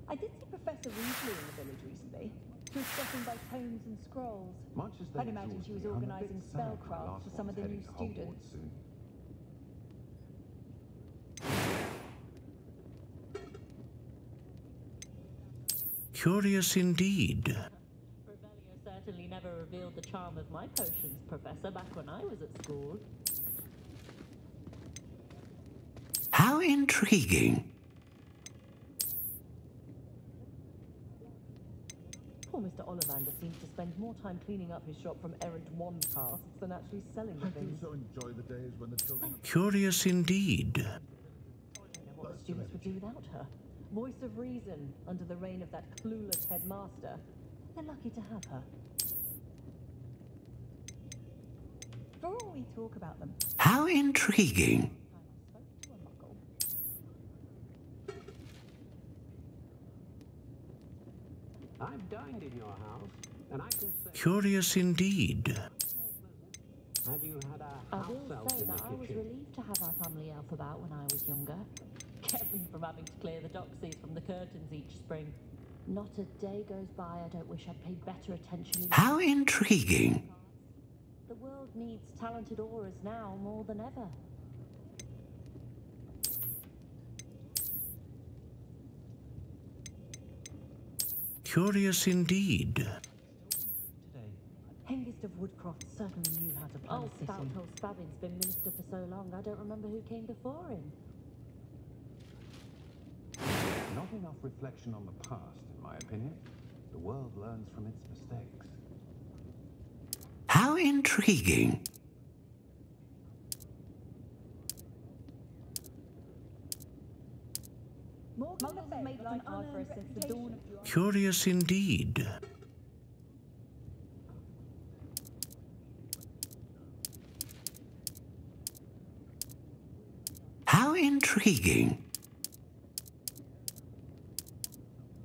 I did see Professor Weasley in the village recently. She was stopping by tomes and scrolls. I'd imagine she was organising spellcraft for some of the new students. Curious indeed. Revelio certainly never revealed the charm of my potions, Professor, back when I was at school. How intriguing. Poor Mr. Ollivander seems to spend more time cleaning up his shop from errant wand casts than actually selling the I do things. so enjoy the days when the children... Curious indeed. I don't know what the students would do without her. Voice of reason under the reign of that clueless headmaster. They're lucky to have her. For all we talk about them, How intriguing. I spoke to a muggle. I've dined in your house, and I can say... Curious indeed. Have you had a I house will elf say in the that I was kitchen? relieved to have our family elf about when I was younger. Kept me from having to clear the doxies from the curtains each spring. Not a day goes by I don't wish I'd paid better attention. How intriguing. The world needs talented auras now more than ever. Curious indeed. Today. Hengist of Woodcroft certainly knew how to plan a city. Spout Spavin's been minister for so long, I don't remember who came before him. Not enough reflection on the past, in my opinion. The world learns from its mistakes. How intriguing. Morgan has made life hard for us since the dawn of your... Curious indeed. How intriguing.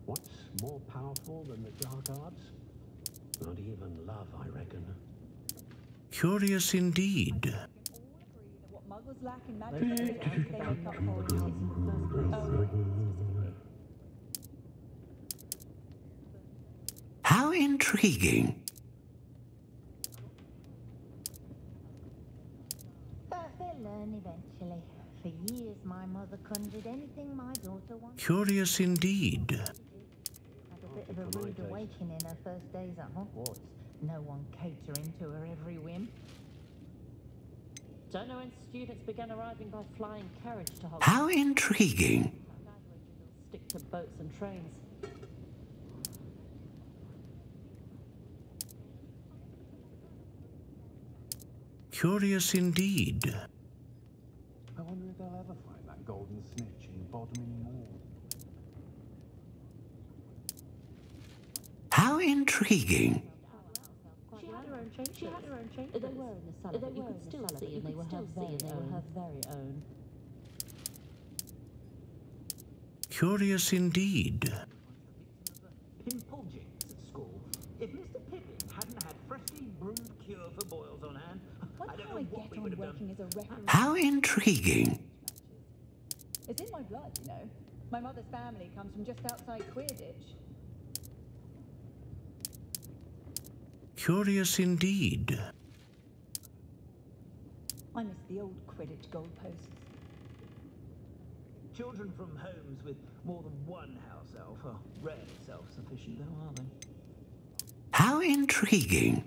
What's more powerful than the dark arts? Not even love, I reckon. Curious indeed. all agree that what muggles lack in magic is they make up for it in the first place. How intriguing. But they'll learn eventually. For years, my mother conjured anything my daughter wanted. Curious indeed. Had a bit of a rude awakening her first days at Hogwarts. No one catering to her every whim. Don't know when students began arriving by flying carriage to Hogwarts. How intriguing. Stick to boats and trains. Curious indeed. I wonder if they'll ever find that golden snitch in Bodmin Moor. How intriguing. She had her own chambers. She had her own chambers. They were in the cellar, but you could still see, and they were her very own. Curious indeed. Pimple jinx at school. If Mr. Pippin hadn't had freshly brewed cure for boils on hand, I don't know what we would have done. Working as a referee. How intriguing. It's in my blood, you know. My mother's family comes from just outside Quidditch. Curious indeed. I miss the old Quidditch goalposts. Children from homes with more than one house elf are rarely self-sufficient, though, are they? How intriguing.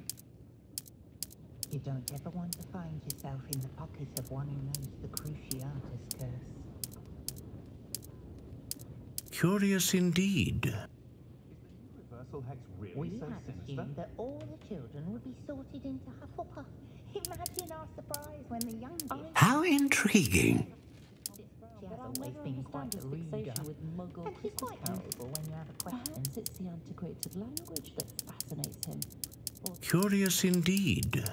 You don't ever want to find yourself in the pocket of one who knows the Cruciatus curse. Curious indeed. Is the universal hex really We so had sinister? assumed that all the children would be sorted into Hufflepuff. Imagine our surprise when the youngest... How intriguing. She has always been quite a reader. With muggle And she's quite helpful when you have a question. Perhaps it's the antiquated language that fascinates him. Or Curious indeed.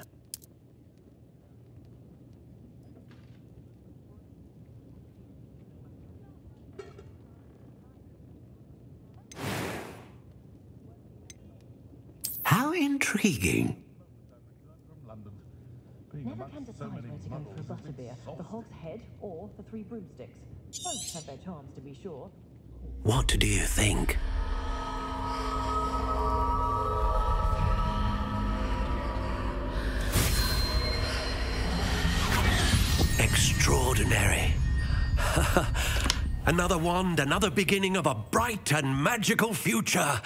How intriguing. From London. Being Never amongst can so decide many where to go for muggles is butterbeer, the exhausting. Hog's Head or the Three Broomsticks. Both have their charms, to be sure. What do you think? Extraordinary. Another wand, another beginning of a bright and magical future.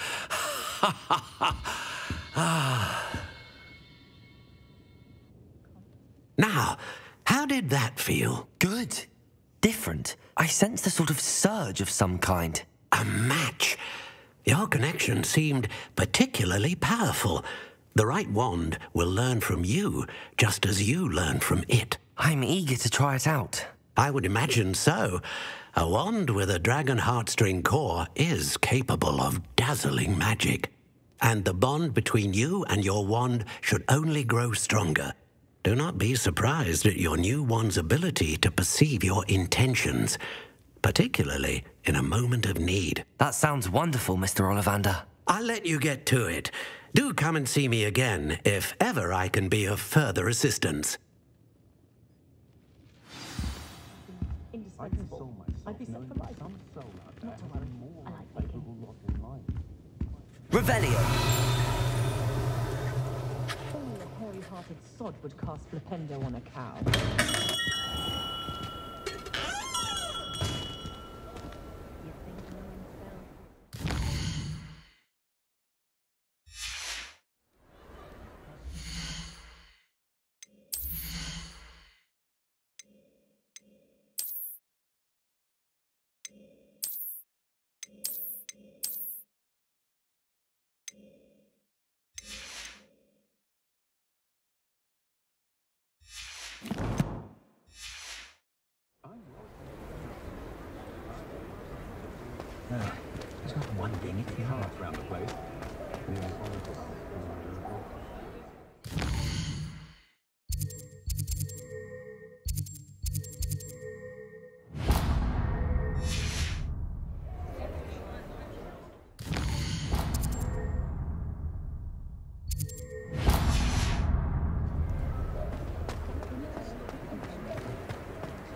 Now, how did that feel? Good. Different. I sensed a sort of surge of some kind. A match. Your connection seemed particularly powerful. The right wand will learn from you, just as you learn from it. I'm eager to try it out. I would imagine so. A wand with a dragon heartstring core is capable of dazzling magic. And the bond between you and your wand should only grow stronger. Do not be surprised at your new wand's ability to perceive your intentions, particularly in a moment of need. That sounds wonderful, Mr. Ollivander. I'll let you get to it. Do come and see me again if ever I can be of further assistance. Indispensable. I'd be set for life. Not to worry. I like baking. Revelio. Only a hairy-hearted sod would cast Flipendo on a cow. There's not one thing it's hard around the place.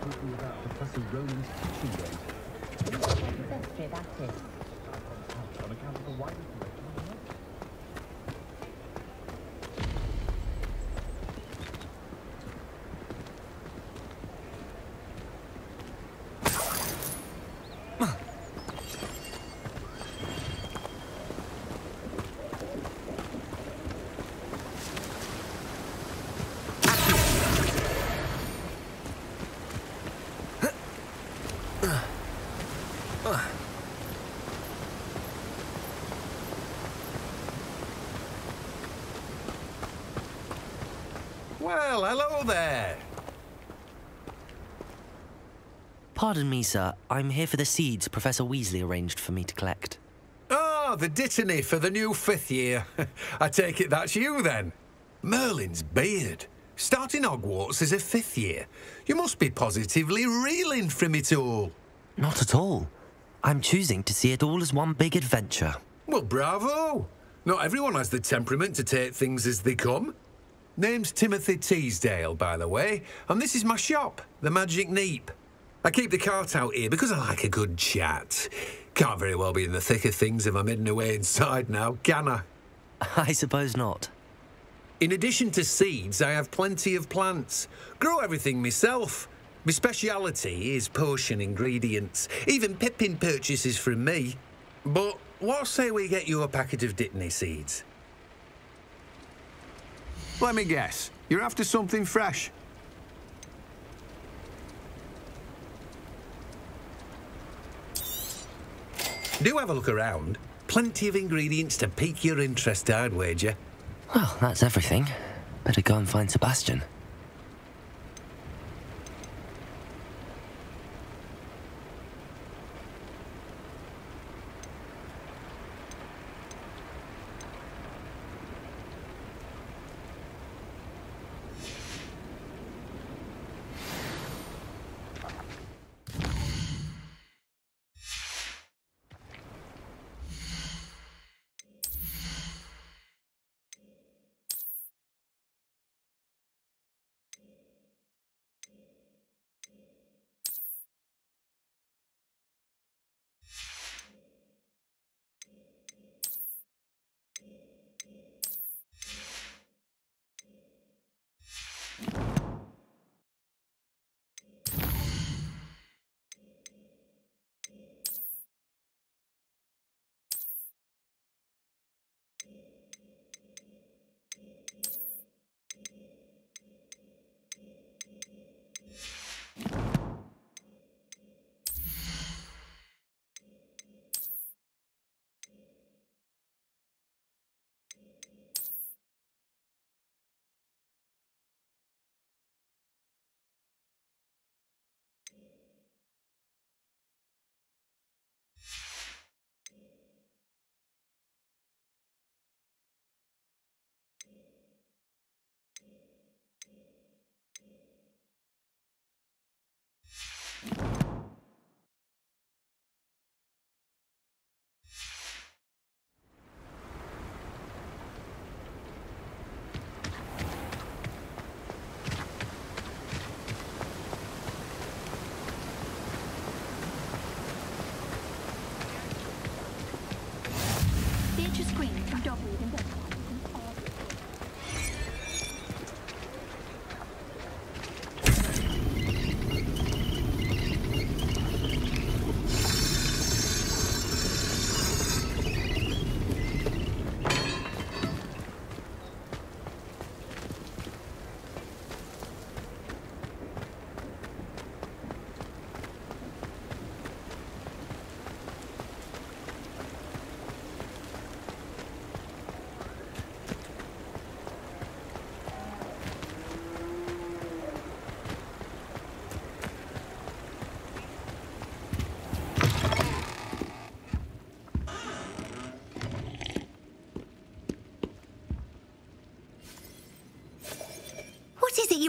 Talking about Professor Roland's kitchen game. On account of the wider collection of the Well, hello there. Pardon me, sir. I'm here for the seeds Professor Weasley arranged for me to collect. Oh, the dittany for the new 5th year. I take it that's you, then. Merlin's beard. Starting Hogwarts as a 5th year. You must be positively reeling from it all. Not at all. I'm choosing to see it all as one big adventure. Well, bravo. Not everyone has the temperament to take things as they come. Name's Timothy Teasdale, by the way, and this is my shop, the Magic Neep. I keep the cart out here because I like a good chat. Can't very well be in the thick of things if I'm hidden away inside now, can I? I suppose not. In addition to seeds, I have plenty of plants. Grow everything myself. My speciality is potion ingredients. Even Pippin purchases from me. But what say we get you a packet of Dittany seeds? Let me guess. You're after something fresh. Do have a look around. Plenty of ingredients to pique your interest, I'd wager. Well, that's everything. Better go and find Sebastian.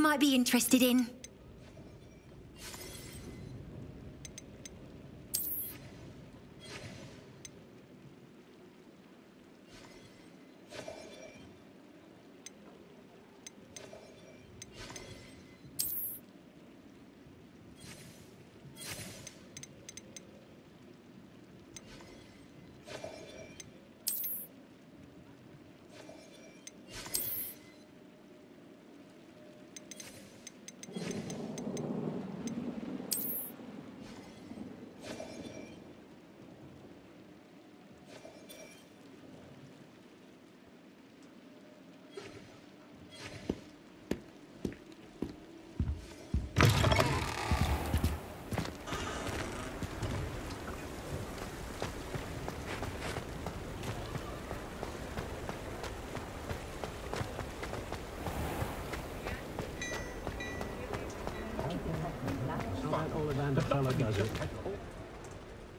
might be interested in.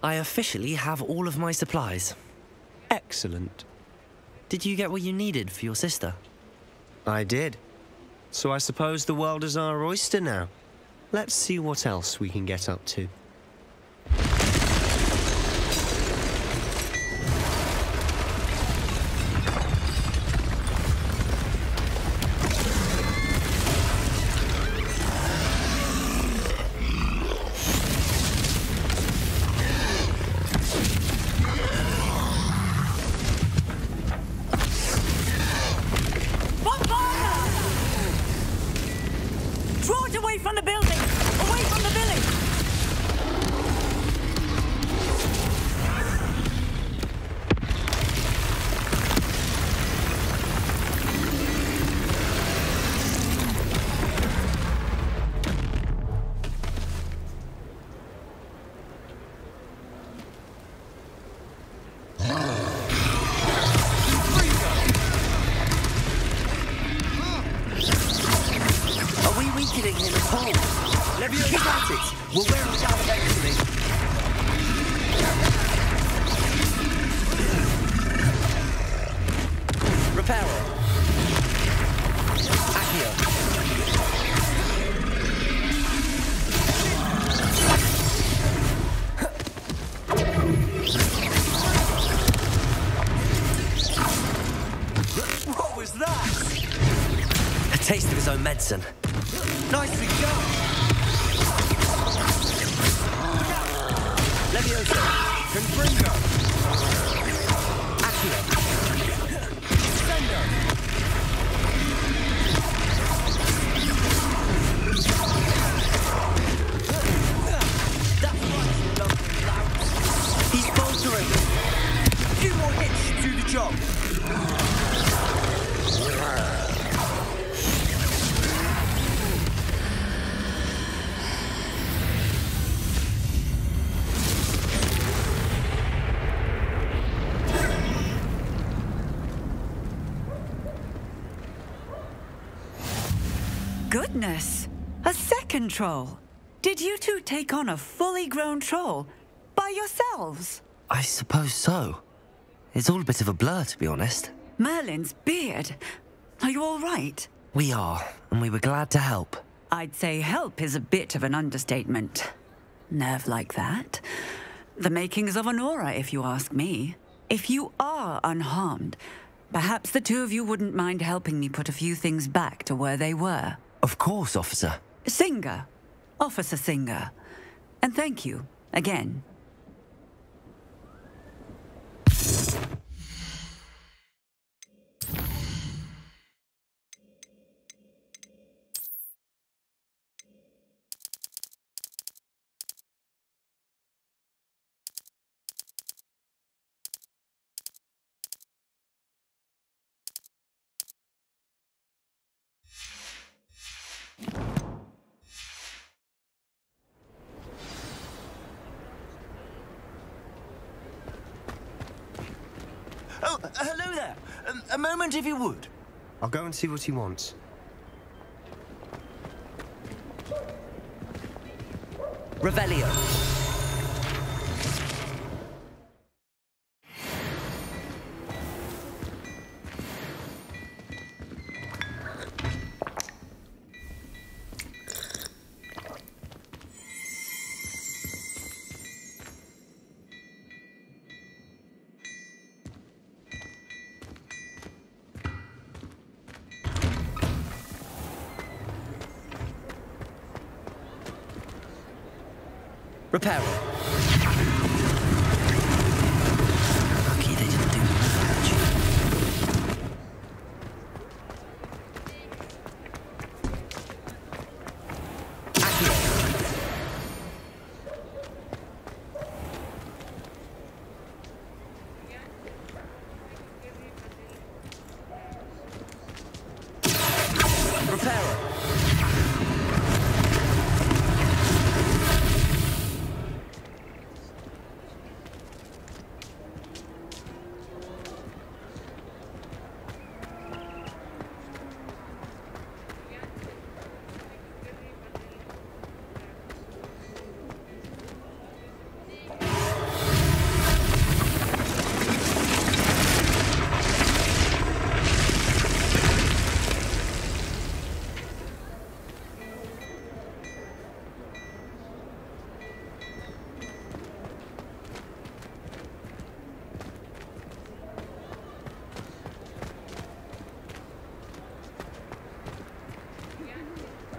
I officially have all of my supplies. Excellent. Did you get what you needed for your sister? I did. So I suppose the world is our oyster now. Let's see what else we can get up to. Taste of his own medicine. Nicely done! Leviosa. Confringo. Accio. Sendo. That's right, lovely louse. He's faltering. A few more hits to do the job. Goodness! A second troll! Did you two take on a fully grown troll by yourselves? I suppose so. It's all a bit of a blur, to be honest. Merlin's beard. Are you all right? We are, and we were glad to help. I'd say help is a bit of an understatement. Nerve like that. The makings of an aura, if you ask me. If you are unharmed, perhaps the two of you wouldn't mind helping me put a few things back to where they were. Of course, officer. Singer. Officer Singer. And thank you, again. Oh, hello there. A moment, if you would. I'll go and see what he wants. Revelio. Reparo. Lucky they didn't do more damage.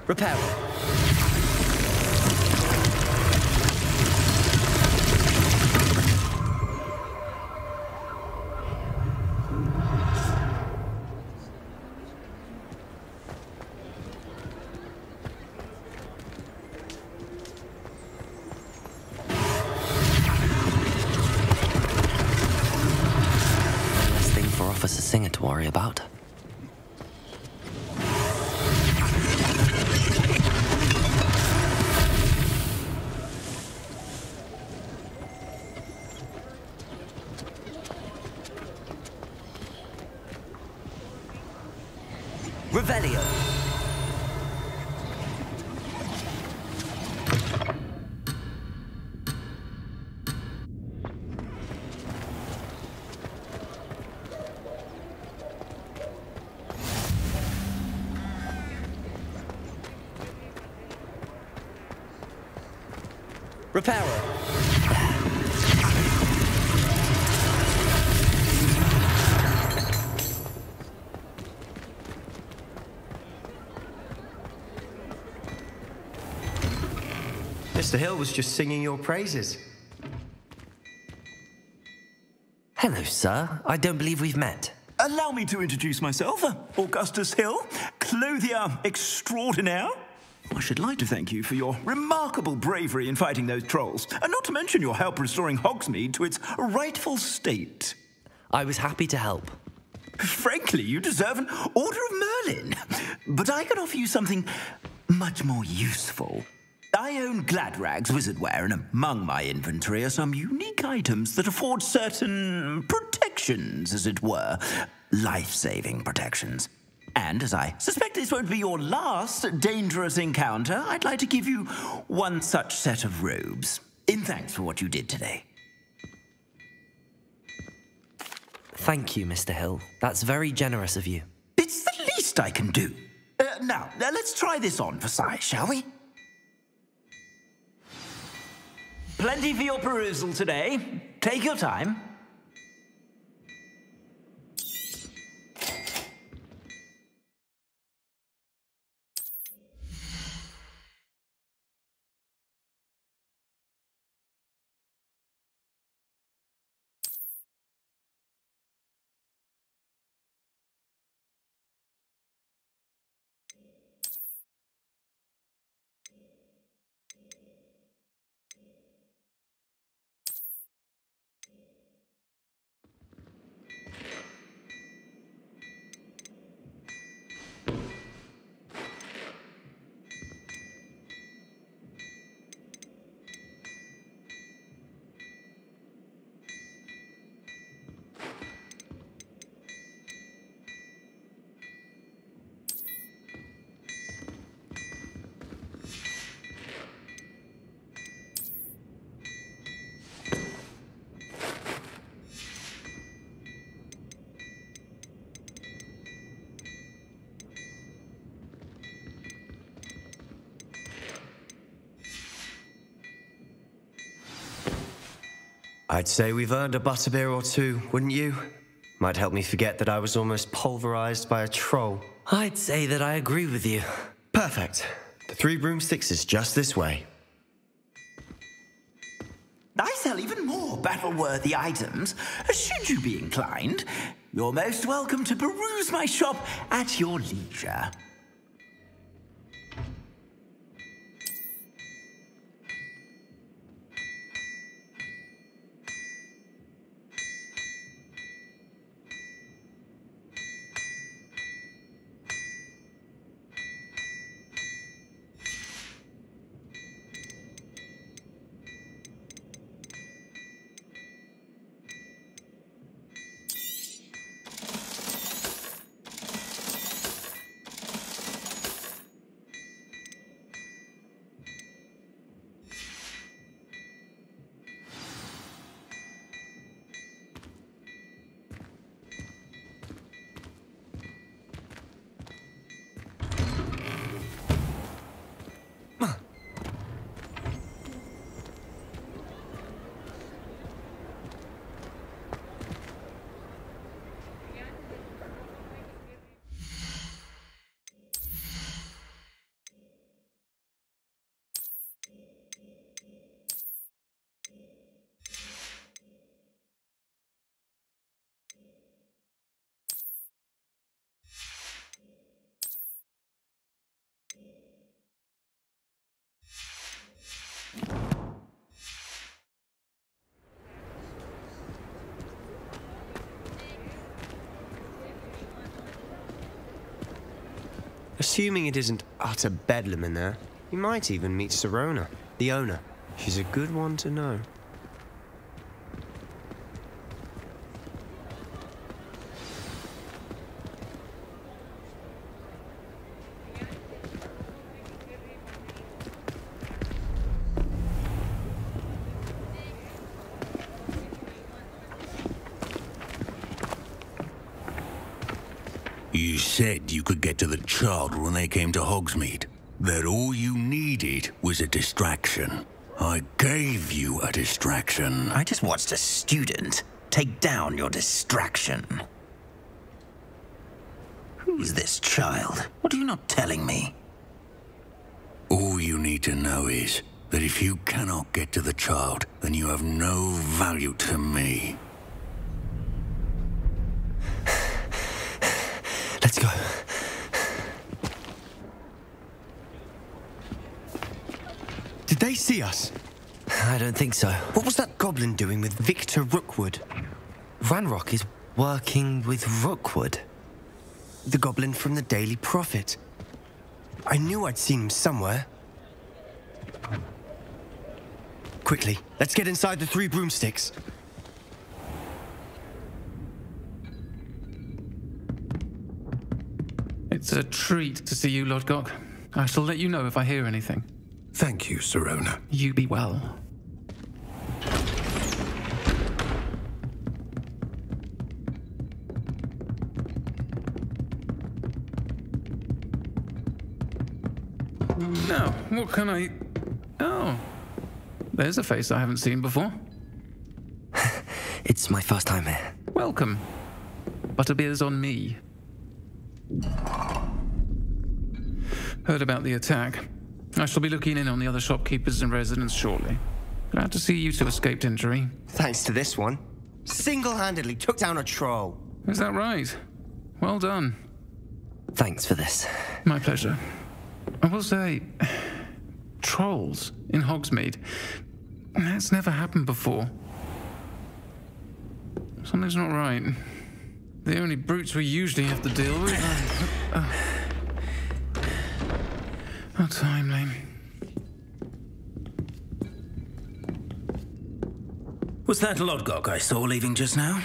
Reparo. One less thing for Officer Singer to worry about. Revelio. Reparo. Mr. Hill was just singing your praises. Hello, sir. I don't believe we've met. Allow me to introduce myself, Augustus Hill, clothier extraordinaire. I should like to thank you for your remarkable bravery in fighting those trolls, and not to mention your help restoring Hogsmeade to its rightful state. I was happy to help. Frankly, you deserve an Order of Merlin, but I can offer you something much more useful. I own Gladrag's wizardware, and among my inventory are some unique items that afford certain protections, as it were. Life-saving protections. And as I suspect this won't be your last dangerous encounter, I'd like to give you one such set of robes, in thanks for what you did today. Thank you, Mr. Hill. That's very generous of you. It's the least I can do. Now, let's try this on for size, shall we? Plenty for your perusal today. Take your time. I'd say we've earned a butterbeer or two, wouldn't you? Might help me forget that I was almost pulverized by a troll. I'd say that I agree with you. Perfect. The 3 broomsticks is just this way. I sell even more battle-worthy items. Should you be inclined, you're most welcome to peruse my shop at your leisure. Assuming it isn't utter bedlam in there, you might even meet Sirona, the owner. She's a good one to know. You said you could get to the child when they came to Hogsmeade. That all you needed was a distraction. I gave you a distraction. I just watched a student take down your distraction. Who's this child? What are you not telling me? All you need to know is that if you cannot get to the child, then you have no value to me. Let's go. Did they see us? I don't think so. What was that goblin doing with Victor Rookwood? Ranrock is working with Rookwood. The goblin from the Daily Prophet. I knew I'd seen him somewhere. Quickly, let's get inside the 3 broomsticks. It's a treat to see you, Lodgok. I shall let you know if I hear anything. Thank you, Sirona. You be well. Now, what can I... Oh, there's a face I haven't seen before. It's my first time here. Welcome. Butterbeer's on me. Heard about the attack. I shall be looking in on the other shopkeepers and residents shortly. Glad to see you two escaped injury. Thanks to this one. Single-handedly took down a troll. Is that right? Well done. Thanks for this. My pleasure. I will say, trolls in Hogsmeade. That's never happened before. Something's not right. The only brutes we usually have to deal with are... How timely. Was that Lodgok I saw leaving just now?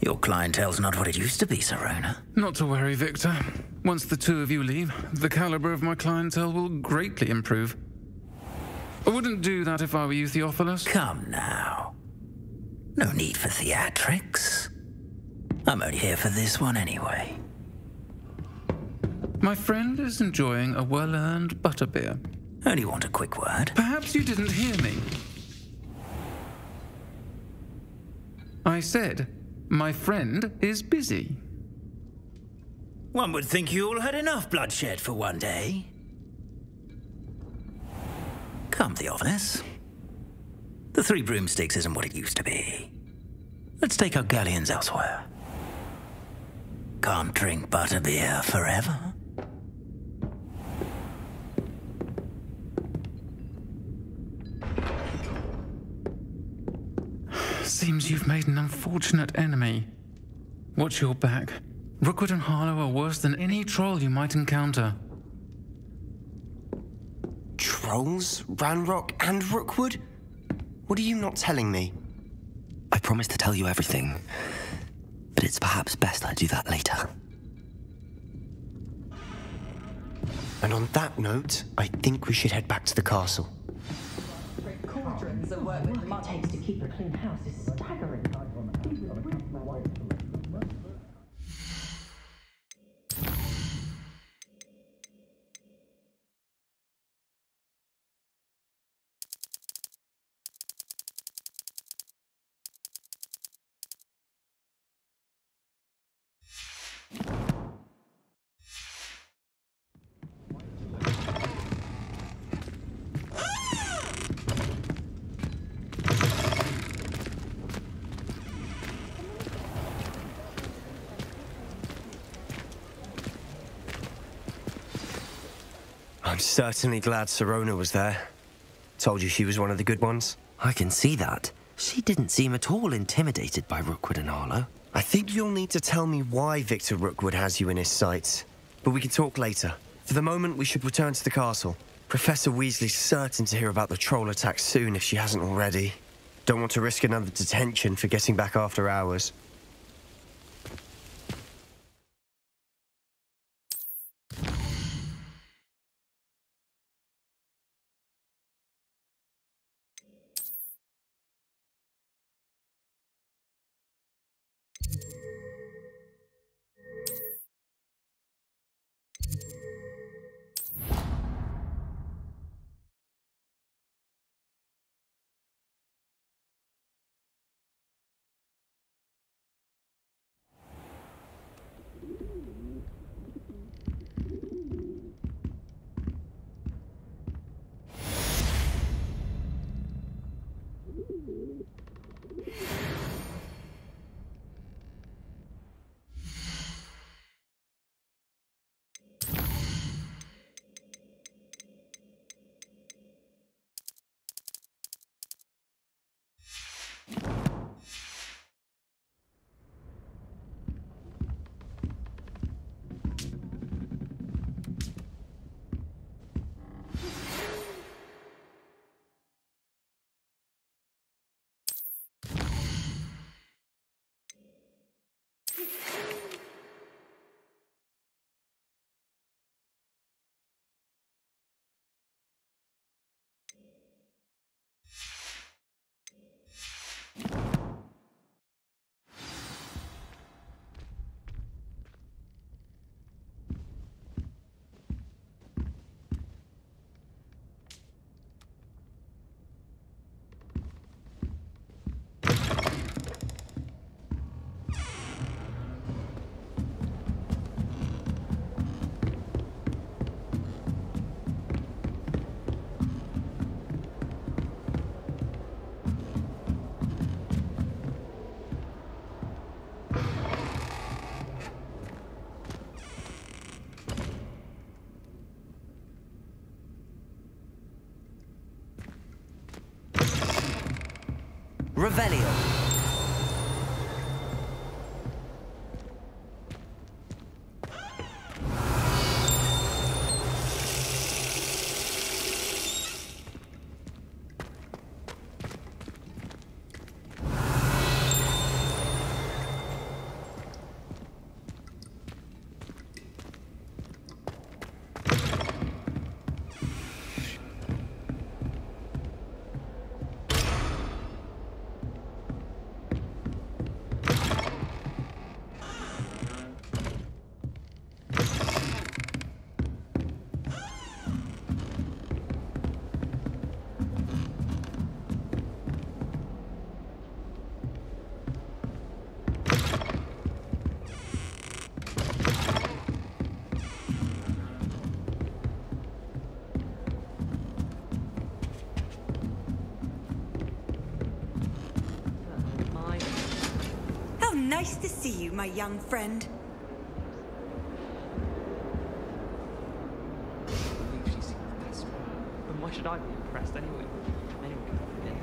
Your clientele's not what it used to be, Sirona. Not to worry, Victor. Once the two of you leave, the caliber of my clientele will greatly improve. I wouldn't do that if I were you, Theophilus. Come now. No need for theatrics. I'm only here for this one anyway. My friend is enjoying a well-earned butterbeer. Only want a quick word. Perhaps you didn't hear me. I said, my friend is busy. One would think you all had enough bloodshed for one day. Come, Theophilus. The Three Broomsticks isn't what it used to be. Let's take our galleons elsewhere. Can't drink butterbeer forever. Seems you've made an unfortunate enemy. Watch your back. Rookwood and Harlow are worse than any troll you might encounter. Trolls? Ranrock and Rookwood? What are you not telling me? I promise to tell you everything, but it's perhaps best I do that later. And on that note, I think we should head back to the castle. Cauldrons that work with mud. It takes to keep a clean house is staggering. I'm certainly glad Sirona was there. Told you she was one of the good ones. I can see that. She didn't seem at all intimidated by Rookwood and Harlow. I think you'll need to tell me why Victor Rookwood has you in his sights. But we can talk later. For the moment, we should return to the castle. Professor Weasley's certain to hear about the troll attack soon if she hasn't already. Don't want to risk another detention for getting back after hours. Revelio. Nice to see you, my young friend. I believe she's seen the best one. Then why should I be impressed anyway? Anyone can fit in.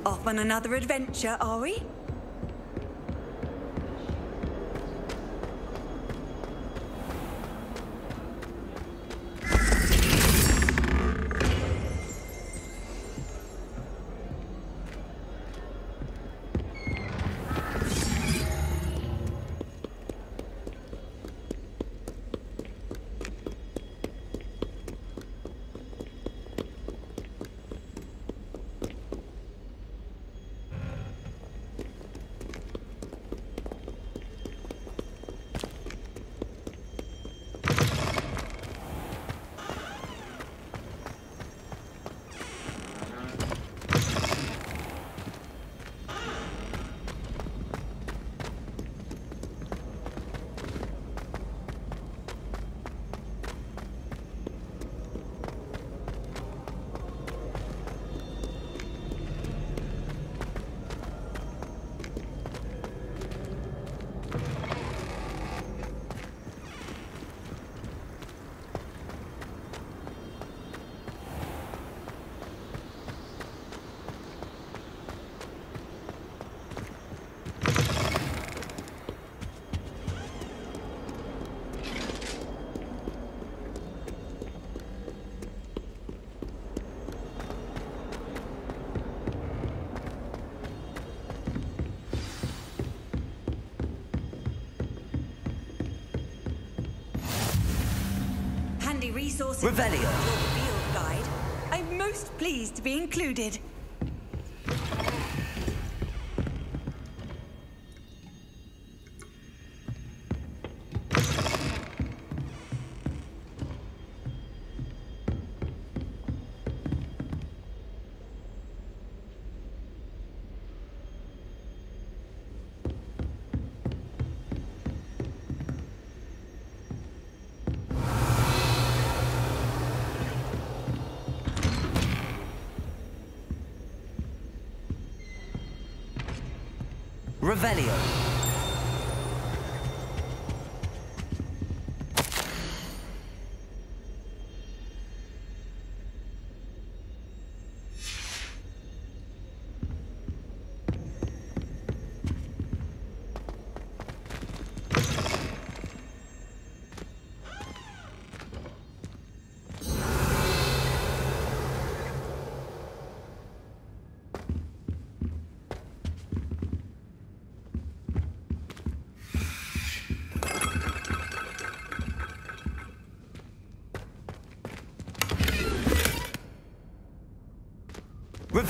Off on another adventure, are we? Resources Revelio. Your field guide. I'm most pleased to be included. Revelio.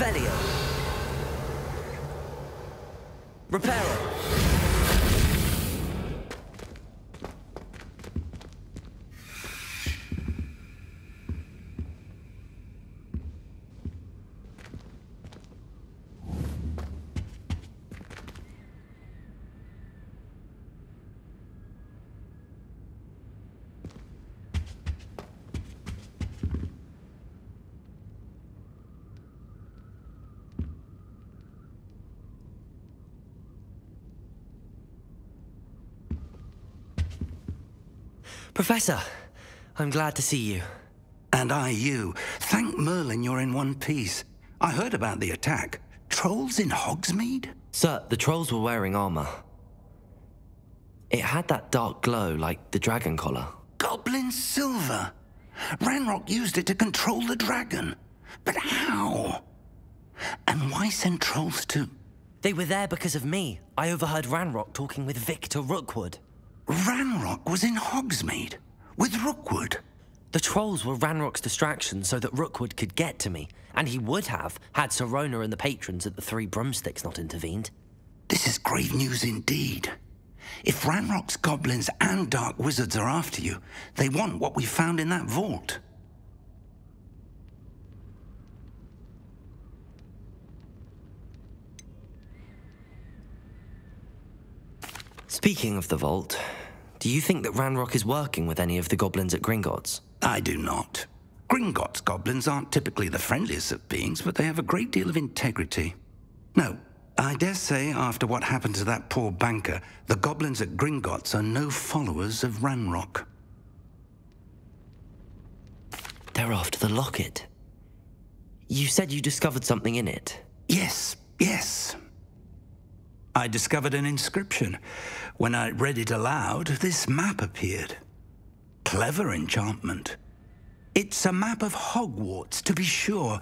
Revelio. Reparo. Professor, I'm glad to see you. And I you. Thank Merlin you're in one piece. I heard about the attack. Trolls in Hogsmeade? Sir, the trolls were wearing armor. It had that dark glow like the dragon collar. Goblin silver. Ranrock used it to control the dragon. But how? And why send trolls to... They were there because of me. I overheard Ranrock talking with Victor Rookwood. Ranrock was in Hogsmeade? With Rookwood? The trolls were Ranrock's distraction so that Rookwood could get to me. And he would have, had Sirona and the patrons at the Three Broomsticks not intervened. This is grave news indeed. If Ranrock's goblins and dark wizards are after you, they want what we found in that vault. Speaking of the vault, do you think that Ranrock is working with any of the goblins at Gringotts? I do not. Gringotts goblins aren't typically the friendliest of beings, but they have a great deal of integrity. No, I dare say after what happened to that poor banker, the goblins at Gringotts are no followers of Ranrock. They're after the locket. You said you discovered something in it. Yes, yes. I discovered an inscription. When I read it aloud, this map appeared. Clever enchantment. It's a map of Hogwarts, to be sure,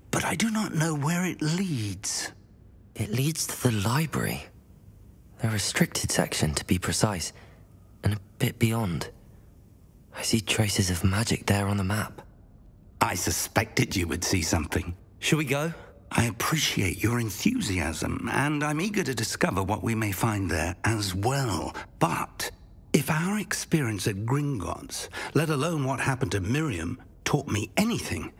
but I do not know where it leads. It leads to the library. The restricted section, to be precise, and a bit beyond. I see traces of magic there on the map. I suspected you would see something. Shall we go? I appreciate your enthusiasm, and I'm eager to discover what we may find there as well. But if our experience at Gringotts, let alone what happened to Miriam, taught me anything,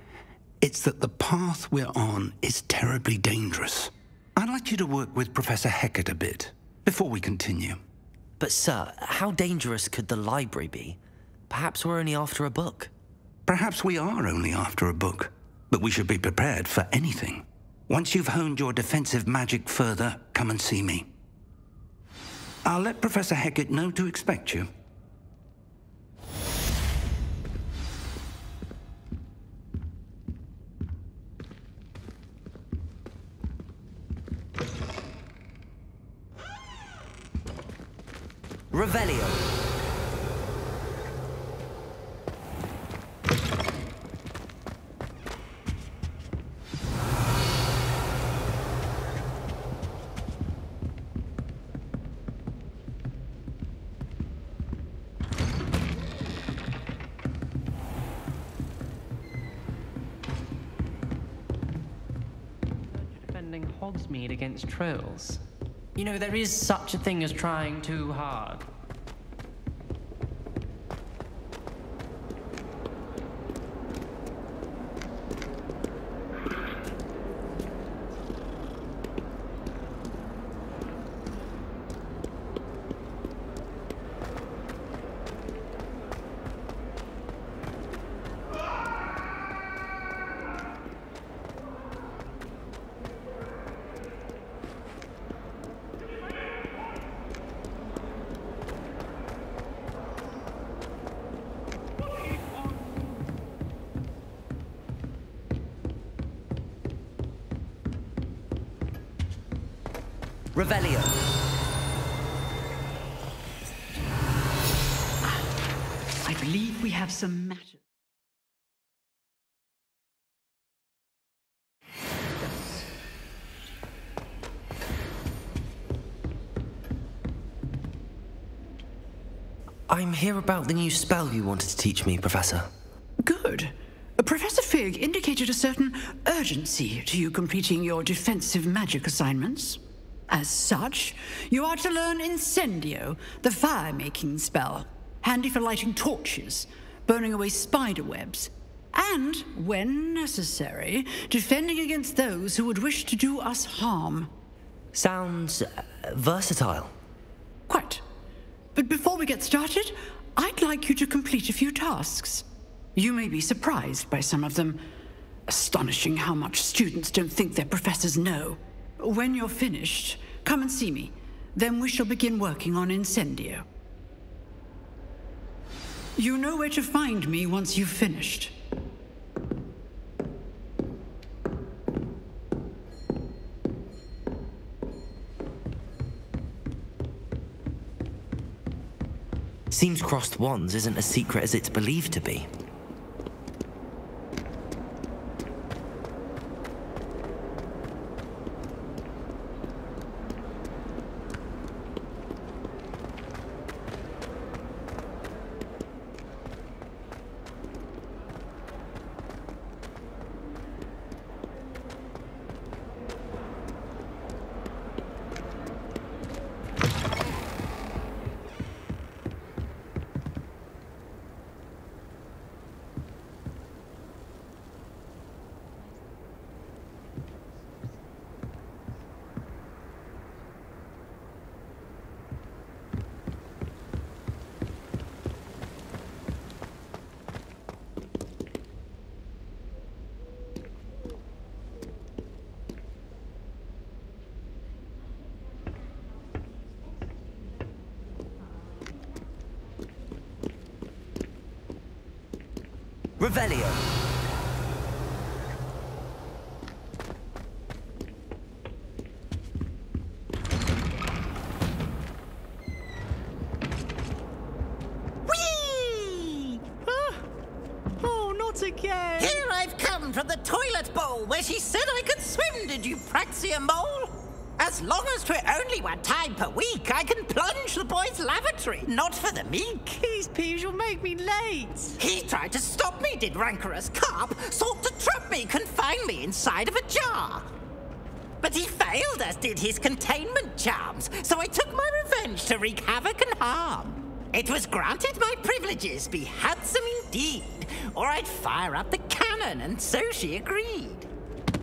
it's that the path we're on is terribly dangerous. I'd like you to work with Professor Hecat a bit before we continue. But sir, how dangerous could the library be? Perhaps we're only after a book. Perhaps we are only after a book, but we should be prepared for anything. Once you've honed your defensive magic further, come and see me. I'll let Professor Hecat know to expect you. Revelio. Hogsmeade against trolls. You know, there is such a thing as trying too hard. Revelio. I believe we have some matters. I'm here about the new spell you wanted to teach me, Professor. Good. Professor Fig indicated a certain urgency to you completing your defensive magic assignments. As such, you are to learn Incendio, the fire-making spell, handy for lighting torches, burning away spider webs, and, when necessary, defending against those who would wish to do us harm. Sounds versatile. Quite. But before we get started, I'd like you to complete a few tasks. You may be surprised by some of them. Astonishing how much students don't think their professors know. When you're finished, come and see me. Then we shall begin working on Incendio. You know where to find me once you've finished. Seems crossed wands isn't as secret as it's believed to be. Revelio. Whee! Oh, not again! Here I've come from the toilet bowl where she said I could swim, did you praxia mole? As long as 'twere only 1 time per week, I can plunge the boy's lavatory, not for the meek. These peeves will make me late. He tried to stop me, did rancorous carp, sought to trap me, confine me inside of a jar. But he failed, as did his containment charms, so I took my revenge to wreak havoc and harm. It was granted my privileges be handsome indeed, or I'd fire up the cannon, and so she agreed.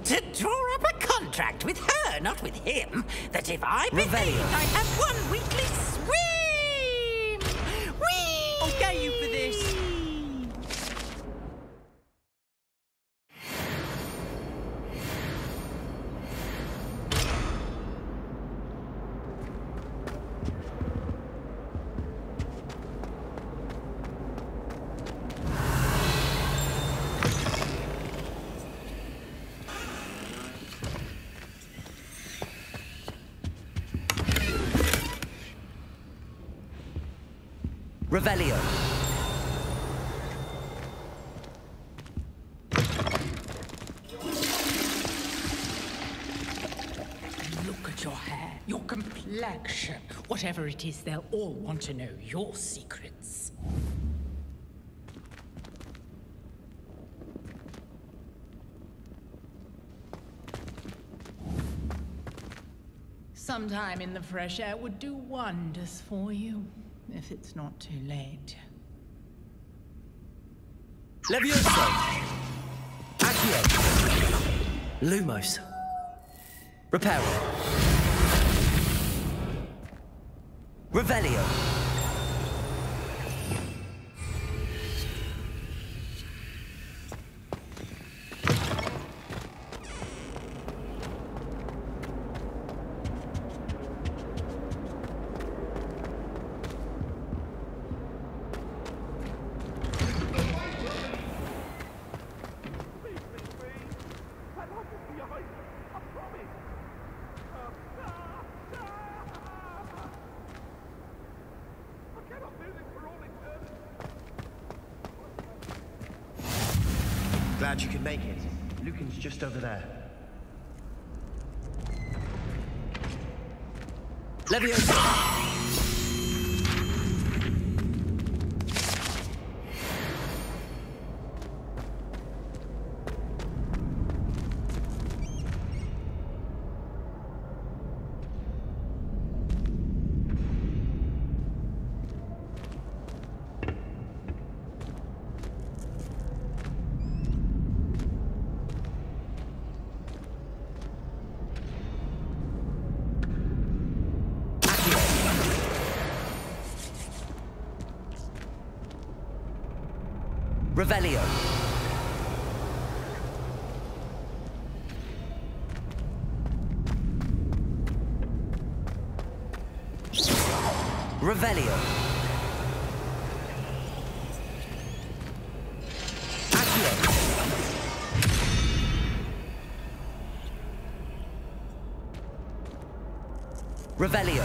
To draw up a contract with her, not with him, that if I believed I'd have 1 weekly swim! Whee! I'll get you for this. Revelio. Look at your hair, your complexion. Whatever it is, they'll all want to know your secrets. Sometime in the fresh air would do wonders for you. If it's not too late. Levioso! Accio! Lumos. Reparo. Revelio. Glad you could make it. Lucan's just over there. Leviosa! Revelio. Revelio. Accio. Revelio.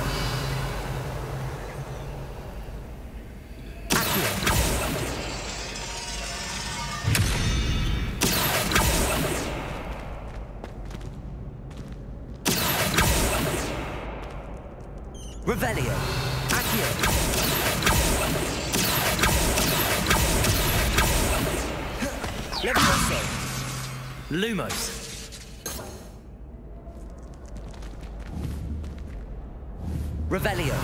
Accio. Revelio. Accio. Levioso. Lumos. Revelio.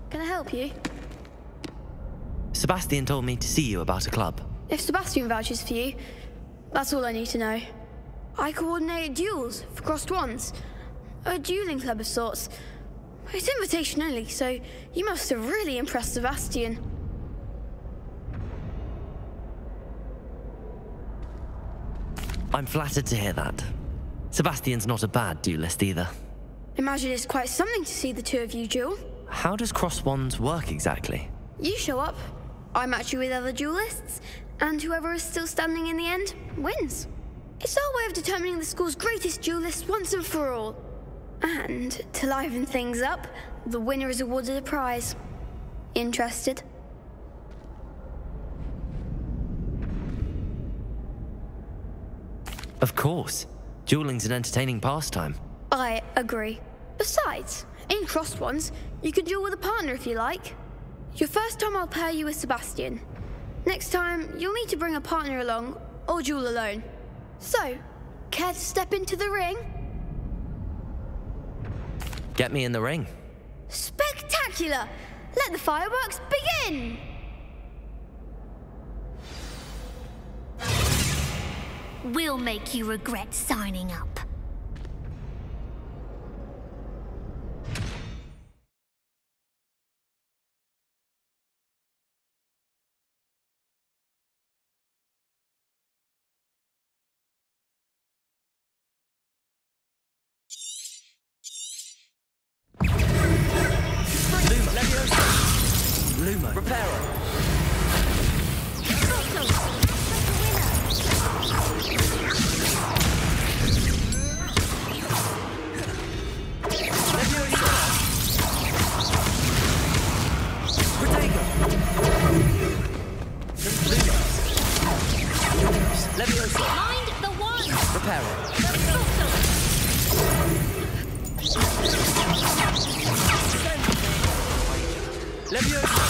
Can I help you? Sebastian told me to see you about a club. If Sebastian vouches for you, that's all I need to know. I coordinate duels for crossed wands. A dueling club of sorts. It's invitation only, so you must have really impressed Sebastian. I'm flattered to hear that. Sebastian's not a bad duelist either. Imagine it's quite something to see the two of you duel. How does cross wands work exactly? You show up, I match you with other duelists, and whoever is still standing in the end wins. It's our way of determining the school's greatest duelist once and for all. And to liven things up, the winner is awarded a prize. Interested? Of course. Dueling's an entertaining pastime. I agree. Besides, in crossed ones, you can duel with a partner if you like. Your first time I'll pair you with Sebastian. Next time, you'll need to bring a partner along, or duel alone. So, care to step into the ring? Get me in the ring. Spectacular! Let the fireworks begin! We'll make you regret signing up. Luma. Reparo. Levioso. Mind the one. Reparo. Levioso.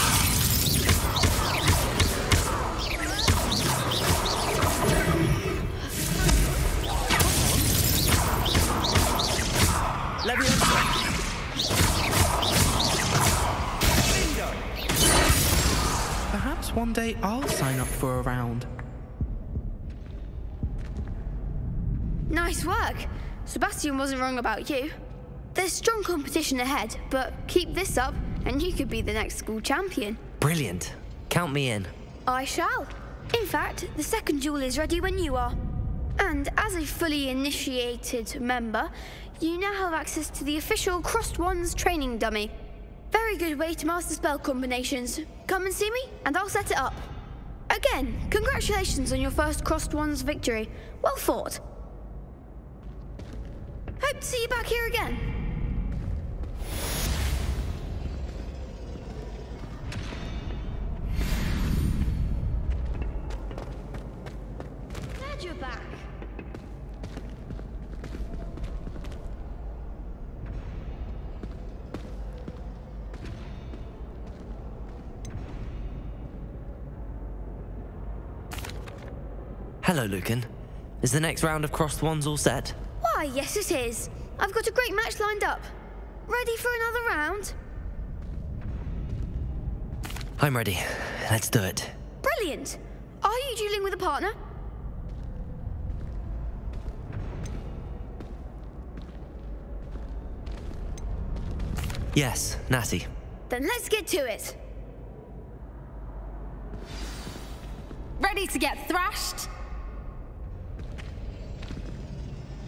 Levioso. Perhaps one day I'll sign up for a round. Nice work. Sebastian wasn't wrong about you. There's strong competition ahead, but keep this up and you could be the next school champion. Brilliant. Count me in. I shall. In fact, the second duel is ready when you are. And as a fully initiated member, you now have access to the official Crossed Wands training dummy. Very good way to master spell combinations. Come and see me, and I'll set it up. Again, congratulations on your first Crossed Wands victory. Well fought. Hope to see you back here again. Glad you're back. Hello, Lucan. Is the next round of crossed wands all set? Why, yes it is. I've got a great match lined up. Ready for another round? I'm ready. Let's do it. Brilliant. Are you dueling with a partner? Yes, Natty. Then let's get to it. Ready to get thrashed?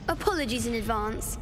Apologies in advance.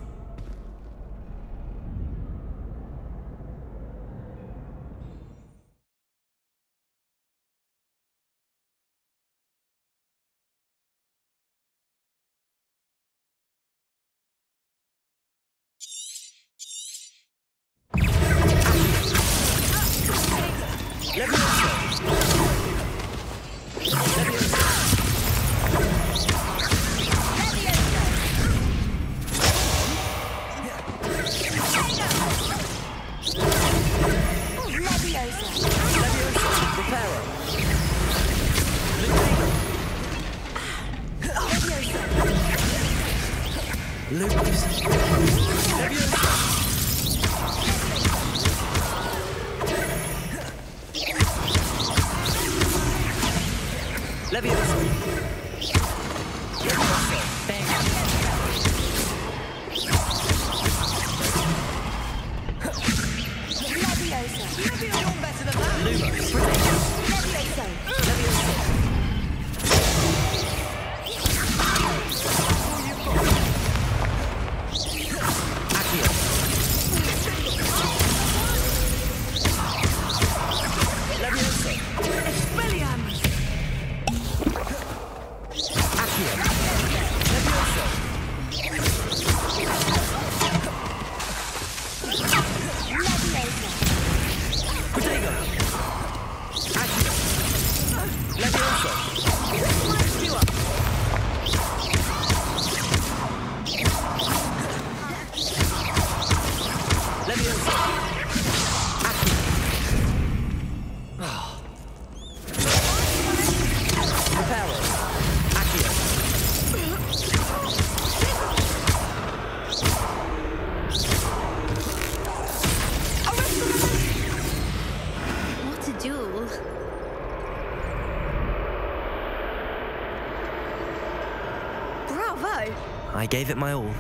I gave it my all.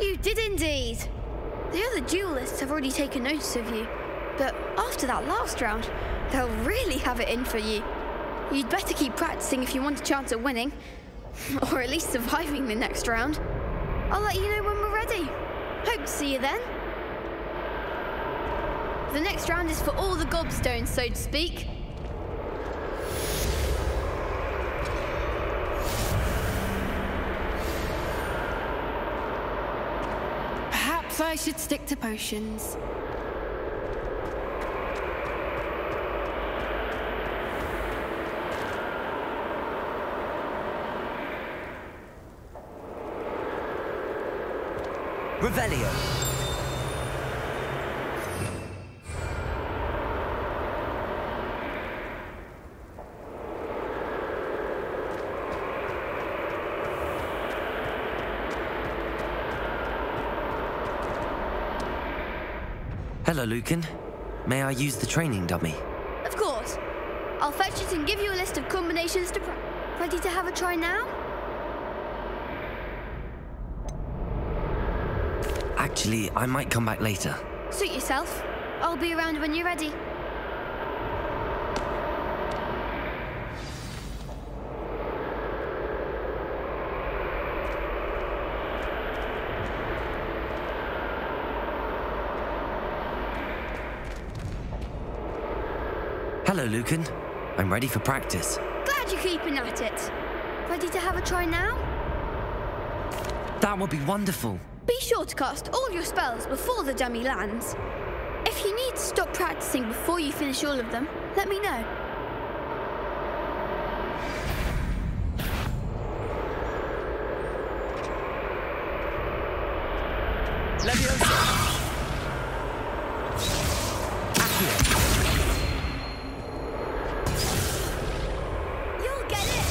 You did indeed. The other duelists have already taken notice of you, but after that last round, they'll really have it in for you. You'd better keep practicing if you want a chance at winning, or at least surviving the next round. I'll let you know when we're ready. Hope to see you then. The next round is for all the gobstones, so to speak. Perhaps I should stick to potions. Revelio. Hello, Lucan. May I use the training dummy? Of course. I'll fetch it and give you a list of combinations to Ready to have a try now? Actually, I might come back later. Suit yourself. I'll be around when you're ready. Hello, Lucan. I'm ready for practice. Glad you're keeping at it. Ready to have a try now? That would be wonderful. Be sure to cast all your spells before the dummy lands. If you need to stop practicing before you finish all of them, let me know. Leviosa. You'll get it.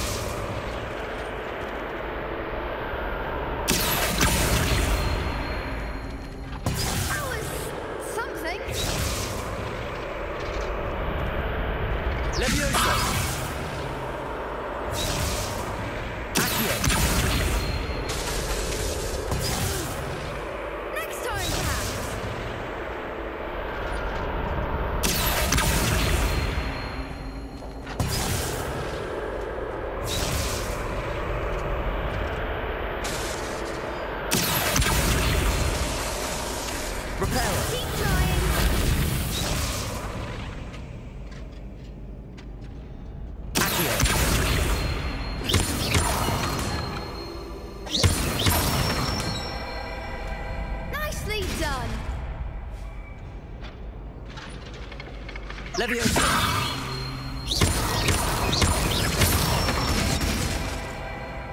Leviosa!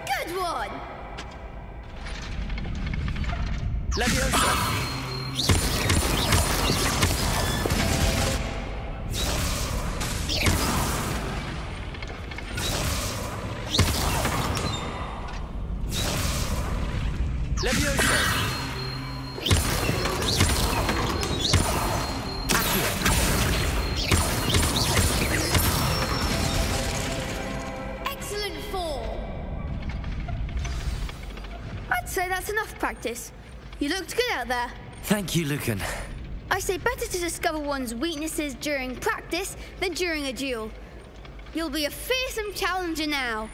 Good one! Leviosa! Excellent form. I'd say that's enough practice. You looked good out there. Thank you, Lucan. I say better to discover one's weaknesses during practice than during a duel. You'll be a fearsome challenger now.